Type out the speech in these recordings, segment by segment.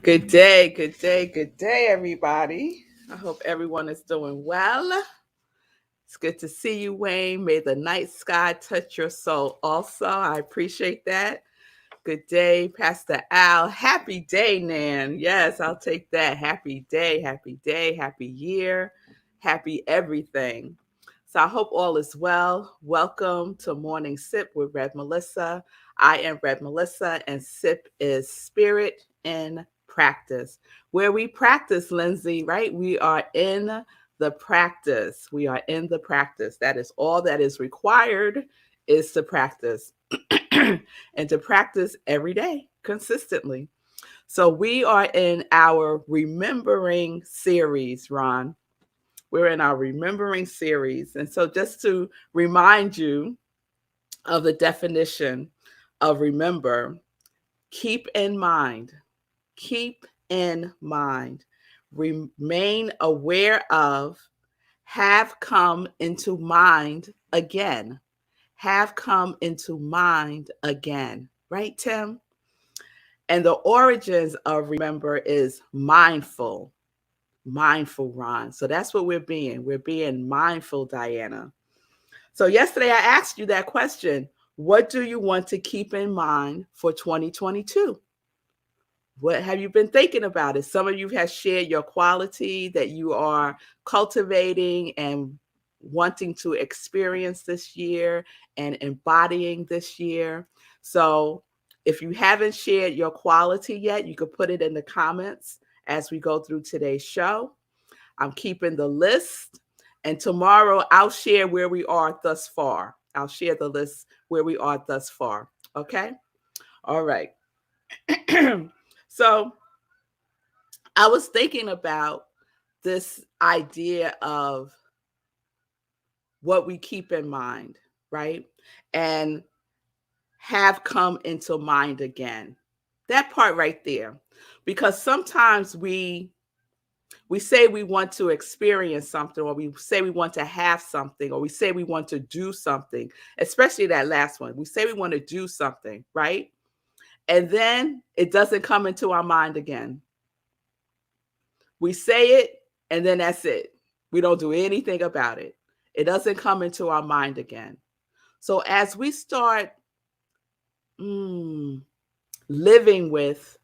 Good day, good day, good day, everybody. I hope everyone is doing well. It's good to see you, Wayne. May the night sky touch your soul also. I appreciate that. Good day, Pastor Al. Happy day, Nan. Yes, I'll take that. Happy day, happy year, happy everything. So I hope all is well. Welcome to Morning Sip with Red Melissa. I am Red Melissa, and Sip is Spirit in Practice, where we practice, Lindsay, right? We are in the practice. We are in the practice. That is all that is required is to practice and to practice every day consistently. So we are in our remembering series, Ron. We're in our remembering series. And so just to remind you of the definition of remember, keep in mind, keep in mind, remain aware of, have come into mind again, have come into mind again, right, Tim? And the origins of remember is mindful, mindful, Ron. So that's what we're being. We're being mindful, Diana. So yesterday I asked you that question. What do you want to keep in mind for 2022? What have you been thinking about it? Some of you have shared your quality that you are cultivating and wanting to experience this year and embodying this year. So if you haven't shared your quality yet, you could put it in the comments as we go through today's show. I'm keeping the list. And tomorrow I'll share where we are thus far. I'll share the list where we are thus far. Okay? All right. So I was thinking about this idea of what we keep in mind, right? And have come into mind again. That part right there. Because sometimes we say we want to experience something, or we say we want to have something, or we say we want to do something, especially that last one. We say we want to do something, right? And then it doesn't come into our mind again. We say it, and then that's it. We don't do anything about it. It doesn't come into our mind again. So as we start living with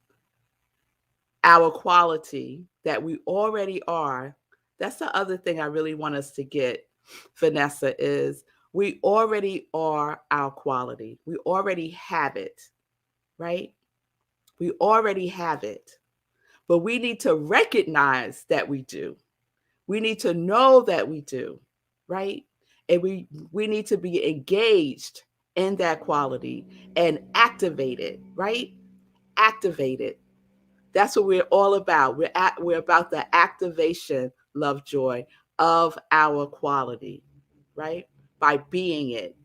our quality that we already are, that's the other thing I really want us to get, Vanessa, is we already are our quality. We already have it, right? We already have it. But we need to recognize that we do. We need to know that we do, right? And we need to be engaged in that quality and activate it, right? Activate it. That's what we're all about. We're about the activation, love, joy, of our quality, right? By being it,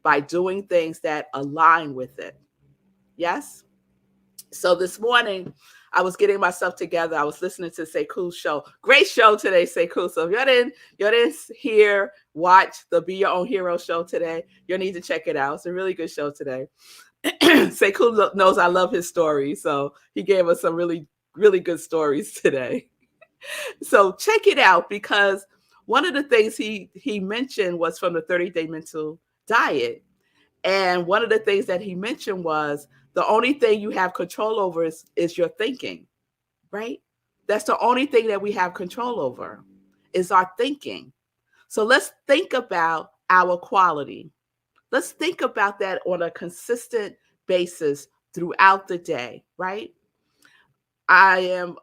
by doing things that align with it. Yes? So this morning, I was getting myself together. I was listening to Sekou's show. Great show today, Sekou. So if you didn't hear, watch the Be Your Own Hero show today, you need to check it out. It's a really good show today. Sekou knows I love his stories, so he gave us some really, really good stories today. So check it out, because one of the things he mentioned was from the 30-day mental diet. And one of the things that he mentioned was the only thing you have control over is your thinking, right? That's the only thing that we have control over is our thinking. So let's think about our quality. Let's think about that on a consistent basis throughout the day, right? I am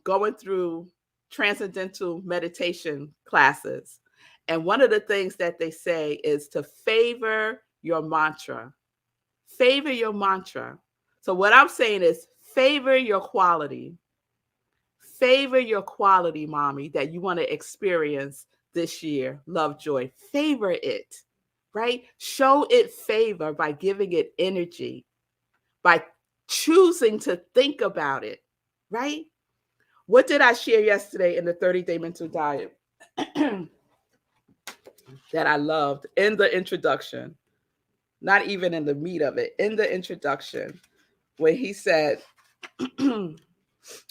going through transcendental meditation classes. And one of the things that they say is to favor your mantra. Favor your mantra. So, what I'm saying is favor your quality. Favor your quality, mommy, that you want to experience this year. Love, joy. Favor it, right? Show it favor by giving it energy, by choosing to think about it, right? What did I share yesterday in the 30-day mental diet that I loved in the introduction? Not even in the meat of it, in the introduction, where he said,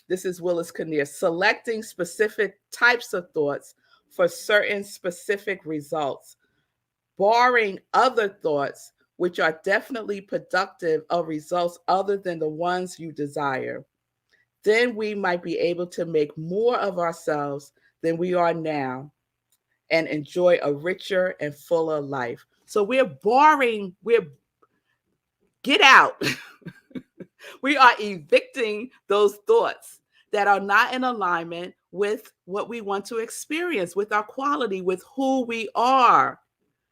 This is Willis Kinnear. Selecting specific types of thoughts for certain specific results, barring other thoughts which are definitely productive of results other than the ones you desire. Then we might be able to make more of ourselves than we are now and enjoy a richer and fuller life. So we're get out. We are evicting those thoughts that are not in alignment with what we want to experience, with our quality, with who we are,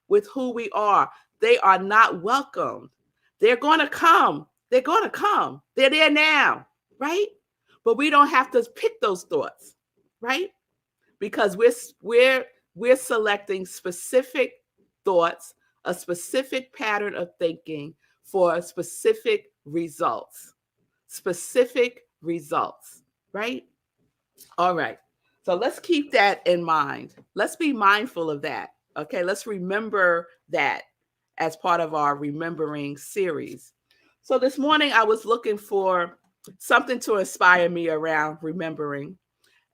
with who we are. They are not welcome. They're going to come. They're going to come. They're there now, right? But we don't have to pick those thoughts, right? Because we're selecting specific thoughts, a specific pattern of thinking for specific results. Specific results, right? All right. So let's keep that in mind. Let's be mindful of that. Okay. Let's remember that as part of our remembering series. So this morning I was looking for something to inspire me around remembering.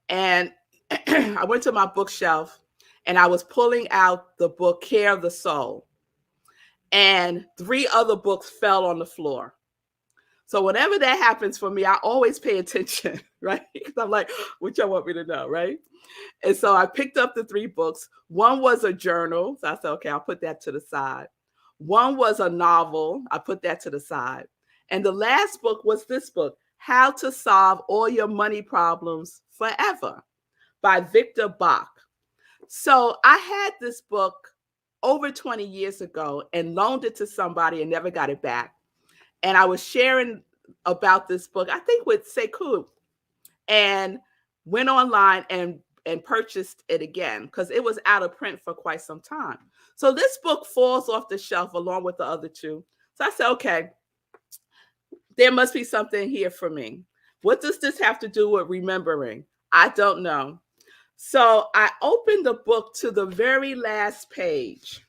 And I went to my bookshelf and I was pulling out the book Care of the Soul. And 3 other books fell on the floor. So whenever that happens for me, I always pay attention, right? Because I'm like, what y'all want me to know, right? And so I picked up the 3 books. One was a journal. So I said, okay, I'll put that to the side. One was a novel. I put that to the side. And the last book was this book, How to Solve All Your Money Problems Forever by Victor Bach. So I had this book over 20 years ago and loaned it to somebody and never got it back. And I was sharing about this book, I think with Sekou, and went online and purchased it again because it was out of print for quite some time. So this book falls off the shelf along with the other 2. So I said, okay, there must be something here for me. What does this have to do with remembering? I don't know. So I opened the book to the very last page.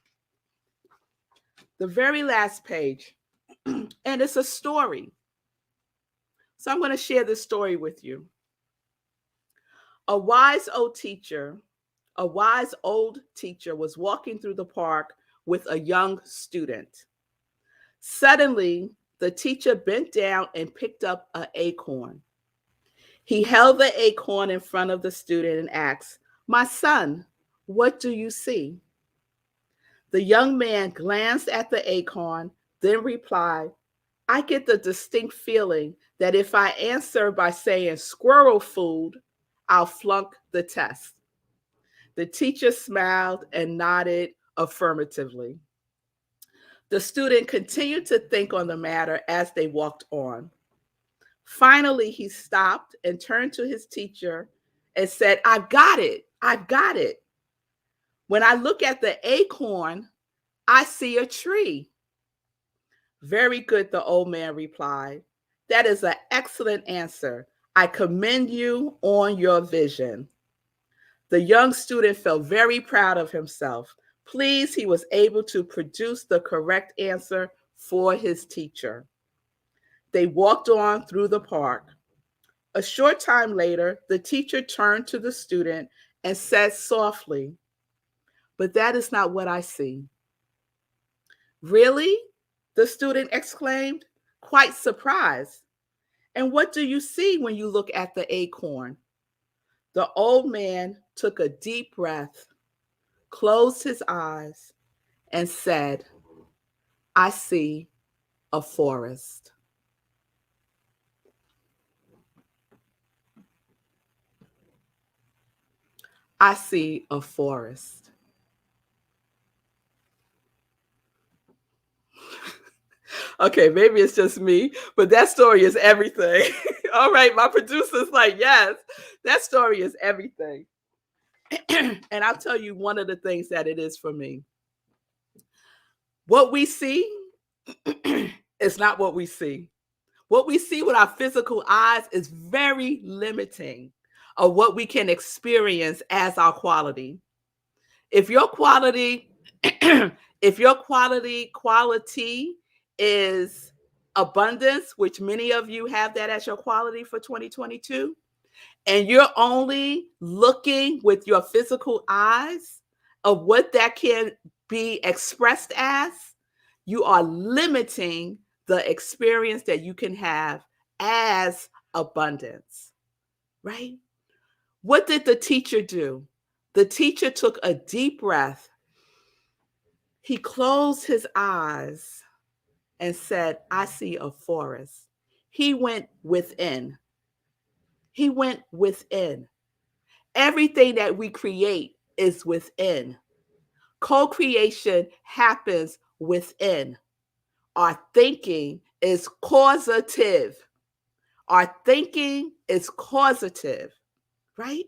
The very last page. And it's a story. So I'm going to share this story with you. A wise old teacher was walking through the park with a young student. Suddenly, the teacher bent down and picked up an acorn. He held the acorn in front of the student and asked, "My son, what do you see?" The young man glanced at the acorn, then replied, "I get the distinct feeling that if I answer by saying squirrel food, I'll flunk the test." The teacher smiled and nodded affirmatively. The student continued to think on the matter as they walked on. Finally, he stopped and turned to his teacher and said, "I've got it. I've got it. When I look at the acorn, I see a tree." "Very good," the old man replied. "That is an excellent answer. I commend you on your vision." The young student felt very proud of himself. Pleased he was able to produce the correct answer for his teacher. They walked on through the park. A short time later, the teacher turned to the student and said softly, "But that is not what I see." "Really?" the student exclaimed, quite surprised. "And what do you see when you look at the acorn?" The old man took a deep breath, closed his eyes, and said, "I see a forest." I see a forest. Okay, maybe it's just me, but that story is everything. All right, my producer's like, yes, that story is everything. And I'll tell you one of the things that it is for me. What we see is not what we see. What we see with our physical eyes is very limiting of what we can experience as our quality. If your quality, if your quality is abundance, which many of you have that as your quality for 2022, and you're only looking with your physical eyes of what that can be expressed as, you are limiting the experience that you can have as abundance, right? What did the teacher do? The teacher took a deep breath. He closed his eyes and said, I see a forest. He went within. He went within. Everything that we create is within. Co-creation happens within. Our thinking is causative. Our thinking is causative, right?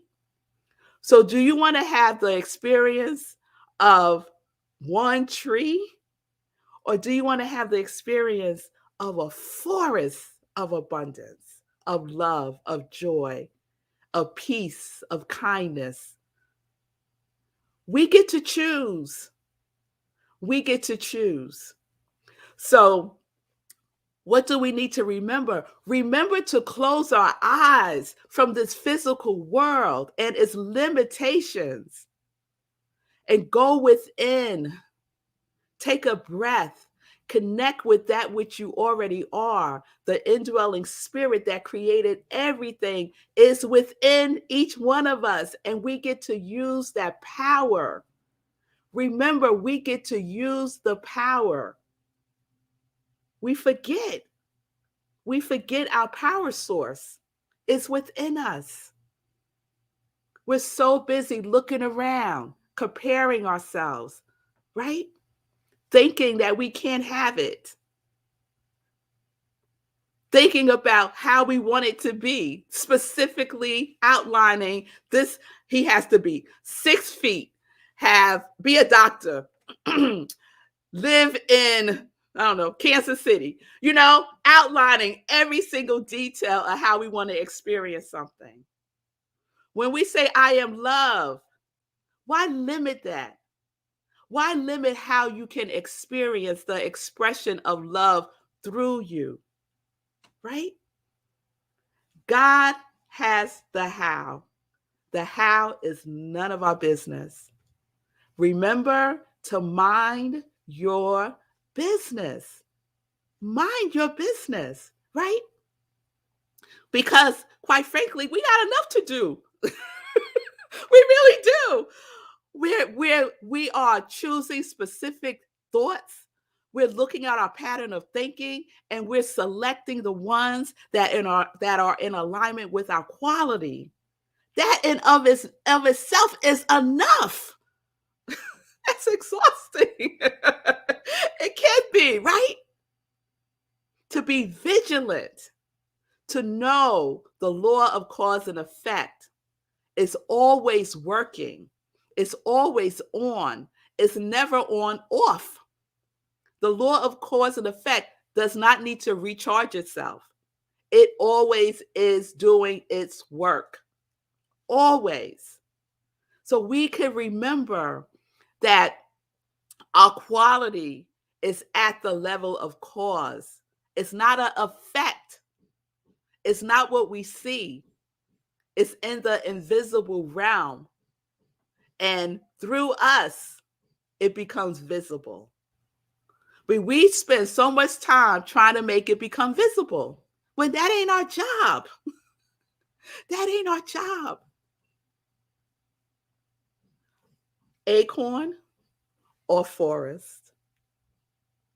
So do you want to have the experience of one tree, or do you want to have the experience of a forest of abundance, of love, of joy, of peace, of kindness? We get to choose. We get to choose. So what do we need to remember? Remember to close our eyes from this physical world and its limitations and go within. Take a breath. Connect with that which you already are. The indwelling spirit that created everything is within each one of us, and we get to use that power. Remember, we get to use the power. We forget. We forget our power source is within us. We're so busy looking around, comparing ourselves, right? Thinking that we can't have it. Thinking about how we want it to be, specifically outlining this. He has to be 6 feet, be a doctor, live in, I don't know, Kansas City, outlining every single detail of how we want to experience something. When we say, I am love, why limit that? Why limit how you can experience the expression of love through you, right? God has the how. The how is none of our business. Remember to mind your business. Mind your business, right? Because quite frankly, we got enough to do. We really do. We are choosing specific thoughts. We're looking at our pattern of thinking, and we're selecting the ones that are in alignment with our quality. That in of itself is enough. That's exhausting. It can be, right? To be vigilant, to know the law of cause and effect is always working. It's always on. It's never on off. The law of cause and effect does not need to recharge itself. It always is doing its work. Always. So we can remember that our quality is at the level of cause. It's not an effect. It's not what we see. It's in the invisible realm. And through us, it becomes visible. But we spend so much time trying to make it become visible when that ain't our job. That ain't our job. Acorn or forest?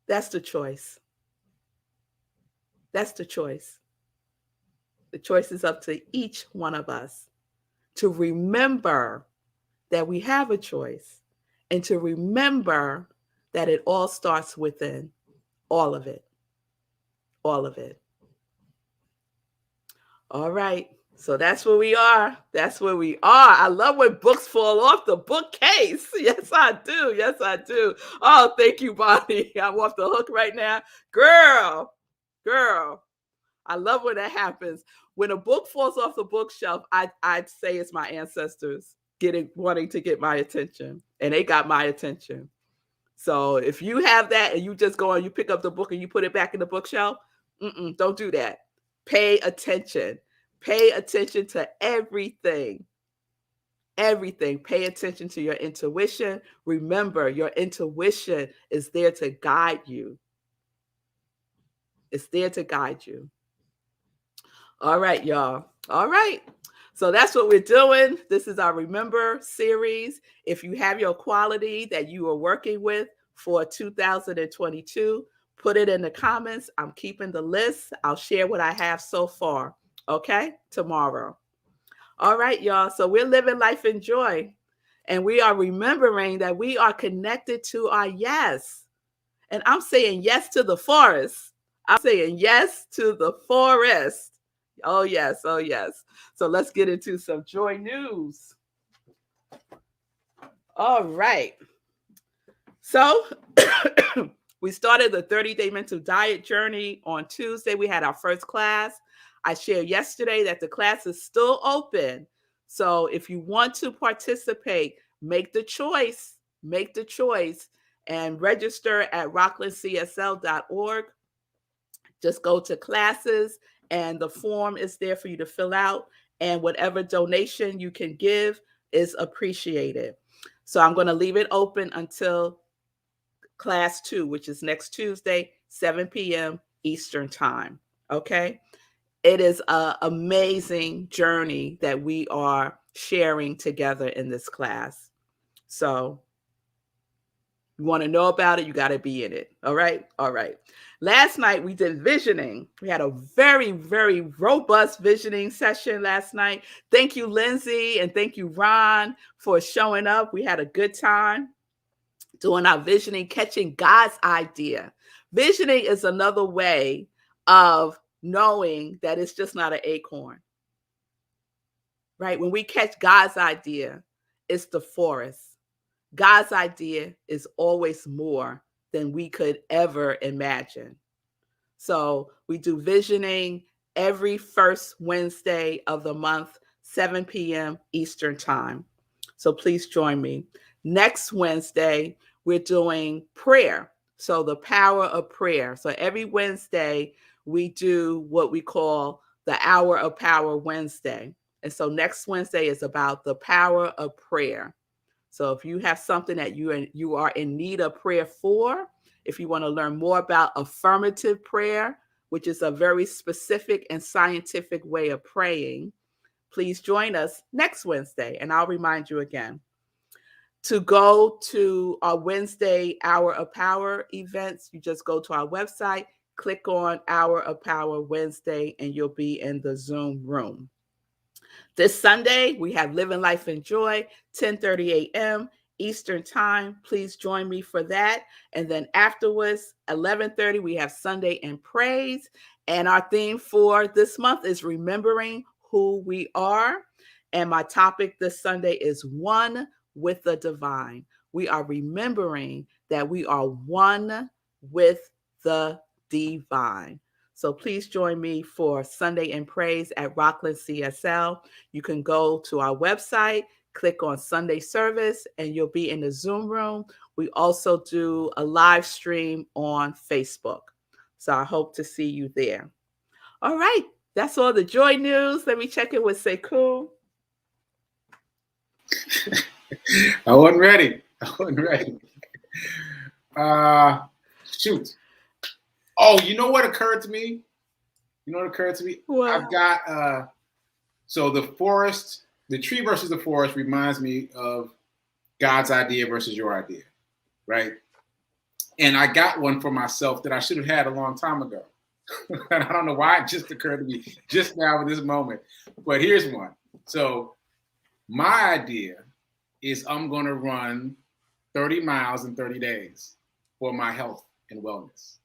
That's the choice. That's the choice. The choice is up to each one of us to remember that we have a choice and to remember that it all starts within. All of it. All of it. All right. So that's where we are. That's where we are. I love when books fall off the bookcase. Yes, I do. Yes, I do. Oh, thank you, Bonnie. I'm off the hook right now. Girl. I love when that happens. When a book falls off the bookshelf, I'd say it's my ancestors wanting to get my attention. And they got my attention. So if you have that and you just go and you pick up the book and you put it back in the bookshelf, Don't do that. Pay attention. Pay attention to everything. Everything. Pay attention to your intuition. Remember, your intuition is there to guide you. It's there to guide you. All right, y'all. All right. So that's what we're doing. This is our Remember series. If you have your quality that you are working with for 2022, put it in the comments. I'm keeping the list. I'll share what I have so far. Okay? Tomorrow. All right, y'all. So we're living life in joy. And we are remembering that we are connected to our yes. And I'm saying yes to the forest. I'm saying yes to the forest. Oh, yes. Oh, yes. So let's get into some joy news. All right. So we started the 30-day mental diet journey on Tuesday. We had our first class. I shared yesterday that the class is still open. So if you want to participate, make the choice, and register at rocklandcsl.org. Just go to classes and the form is there for you to fill out. And whatever donation you can give is appreciated. So I'm going to leave it open until class 2, which is next Tuesday, 7 p.m. Eastern time. Okay. It is an amazing journey that we are sharing together in this class. So you want to know about it, you got to be in it. All right. All right. Last night we did visioning. We had a very, very robust visioning session last night. Thank you, Lindsay, and thank you, Ron, for showing up. We had a good time doing our visioning, catching God's idea. Visioning is another way of knowing that it's just not an acorn, right? When we catch God's idea, it's the forest. God's idea is always more than we could ever imagine. So we do visioning every first Wednesday of the month, 7 p.m. Eastern time. So please join me. Next Wednesday, we're doing prayer. So the power of prayer. So every Wednesday, we do what we call the Hour of Power Wednesday. And so next Wednesday is about the power of prayer. So if you have something that you are in need of prayer for, if you want to learn more about affirmative prayer, which is a very specific and scientific way of praying, please join us next Wednesday. And I'll remind you again. To go to our Wednesday Hour of Power events, you just go to our website, click on Hour of Power Wednesday, and you'll be in the Zoom room. This Sunday, we have Living Life in Joy, 10:30 a.m. Eastern time. Please join me for that. And then afterwards, 11:30, we have Sunday in Praise. And our theme for this month is remembering who we are. And my topic this Sunday is one with the divine. We are remembering that we are one with the divine. So please join me for Sunday in Praise at Rockland CSL. You can go to our website, click on Sunday service, and you'll be in the Zoom room. We also do a live stream on Facebook. So I hope to see you there. All right. That's all the joy news. Let me check in with Sekou. I wasn't ready. Shoot. Oh, you know what occurred to me? What? I've got so the forest, the tree versus the forest reminds me of God's idea versus your idea, right? And I got one for myself that I should have had a long time ago. And I don't know why it just occurred to me just now in this moment. But here's one. So my idea is I'm going to run 30 miles in 30 days for my health and wellness.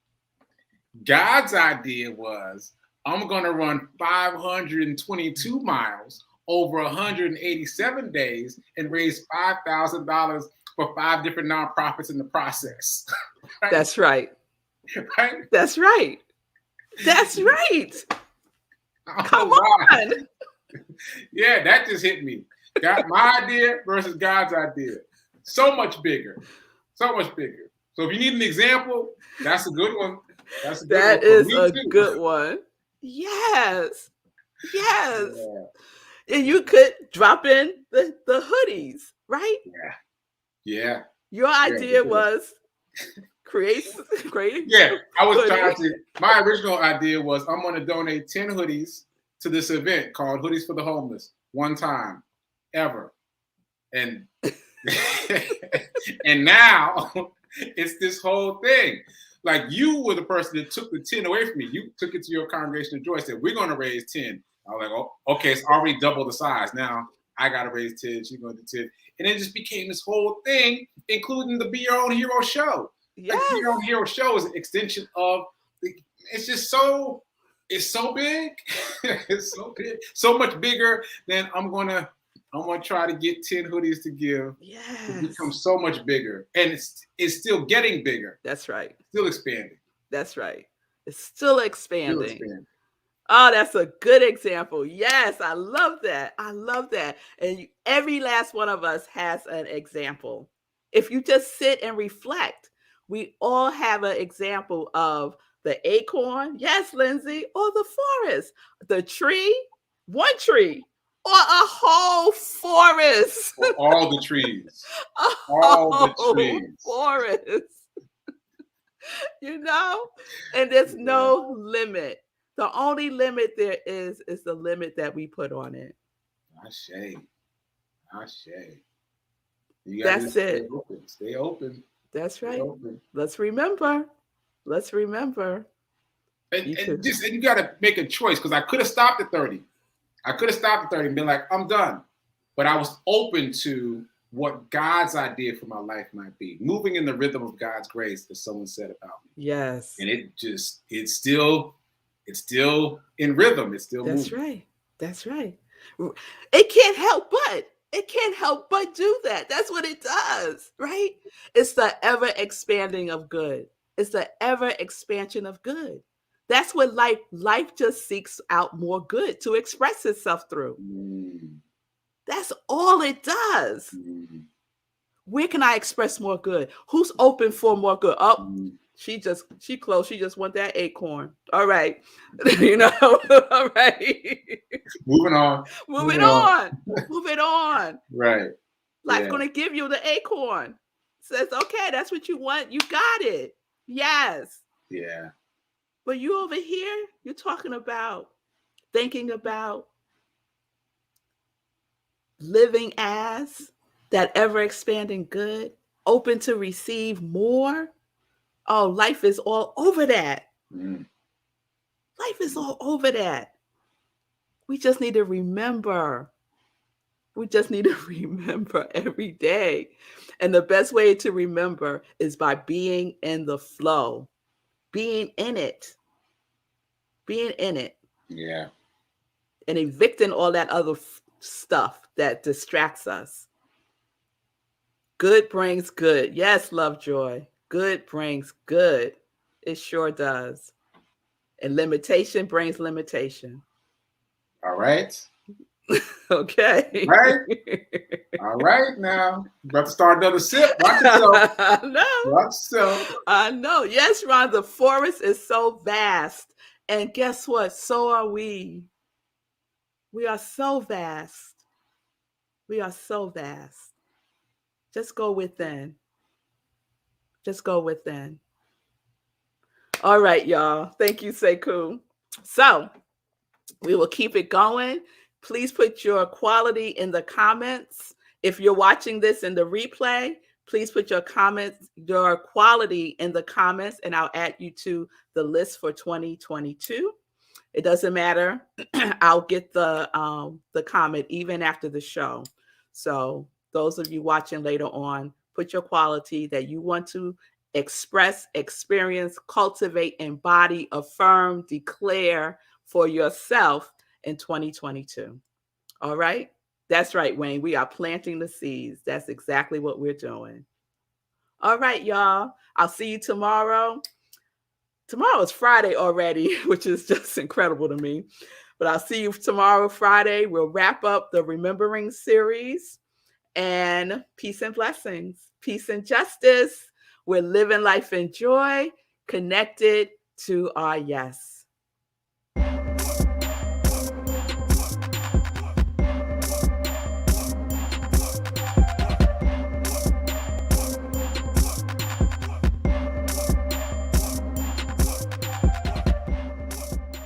God's idea was I'm going to run 522 miles over 187 days and raise $5,000 for 5 different nonprofits in the process. Right? That's right. Right? That's right. That's right. Come on. Yeah, that just hit me. Got my idea versus God's idea. So much bigger. So much bigger. So if you need an example, that's a good one. That's a good one That for is me a too. good one. Yes. Yes. Yeah, And you could drop in the hoodies, right? yeah, yeah, Your yeah. We idea could have. was create create Yeah, I was hoodie. trying to. My original idea was I'm going to donate 10 hoodies to this event called Hoodies for the Homeless, one time, ever, and and now it's this whole thing. Like you were the person that took the 10 away from me. You took it to your congregation of joy. Said we're going to raise 10. I was like, oh, okay, it's already double the size. Now I got to raise 10. She's going to do 10, and it just became this whole thing, including the Be Your Own Hero show. Like Be Yes. Your Own Hero show is an extension of. It's just so. It's so big. It's so big. So much bigger than I'm gonna try to get 10 hoodies to give. It Yes. becomes so much bigger, and it's still getting bigger. That's right. Still expanding. That's right. It's still Still expanding. expanding. Oh, that's a good example. Yes, I love that. I love that. And every last one of us has an example. If you just sit and reflect, we all have an example of the acorn, yes, Lindsay, or the forest, the tree, one tree, or a whole forest. For all the trees. A All the whole trees. forest. And there's Yeah. no limit. The only limit there is the limit that we put on it. Ashe. Ashe. You That's stay it. open. Stay open. That's Stay right. open. Let's remember. Let's remember. And You you got to make a choice, because I could have stopped at 30. I could have stopped at 30 and been like, I'm done. But I was open to what God's idea for my life might be. Moving in the rhythm of God's grace, as someone said about me. Yes. And it's still in rhythm. It's still That's moving. right. That's right. It can't help but do that. That's what it does, right? It's the ever expanding of good. It's the ever expansion of good. That's what life just seeks out more good to express itself through. That's all it does. Where can I express more good? Who's open for more good? Oh, she closed. She just want that acorn. All right. All right. Moving on. Moving on. Moving on. Right. Life's going to give you the acorn. Says, okay, that's what you want. You got it. Yes. Yeah. But you over here, you're talking about, thinking about living as that ever expanding good, open to receive more. Oh, life is all over that. Life is all over that. We just need to remember. We just need to remember every day. And the best way to remember is by being in the flow, being in it, being in it. Yeah. And evicting all that other stuff that distracts us. Good brings good. Yes, Lovejoy. Good brings good. It sure does. And limitation brings limitation. All right. Okay. Right. All right now. You about to start another sip. Watch yourself. I know. Watch yourself. I know. Yes, Ron, the forest is so vast. And guess what? So are we. We are so vast. We are so vast. Just go within. Just go within. All right, y'all. Thank you, Sekou. So we will keep it going. Please put your quality in the comments. If you're watching this in the replay, please put your comments, your quality in the comments, and I'll add you to the list for 2022. It doesn't matter. I'll get the comment even after the show. So those of you watching later on, put your quality that you want to express, experience, cultivate, embody, affirm, declare for yourself in 2022. All right? That's right, Wayne. We are planting the seeds. That's exactly what we're doing. All right, y'all. I'll see you tomorrow. Tomorrow is Friday already, which is just incredible to me. But I'll see you tomorrow, Friday. We'll wrap up the Remembering series. And peace and blessings. Peace and justice. We're living life in joy, connected to our yes.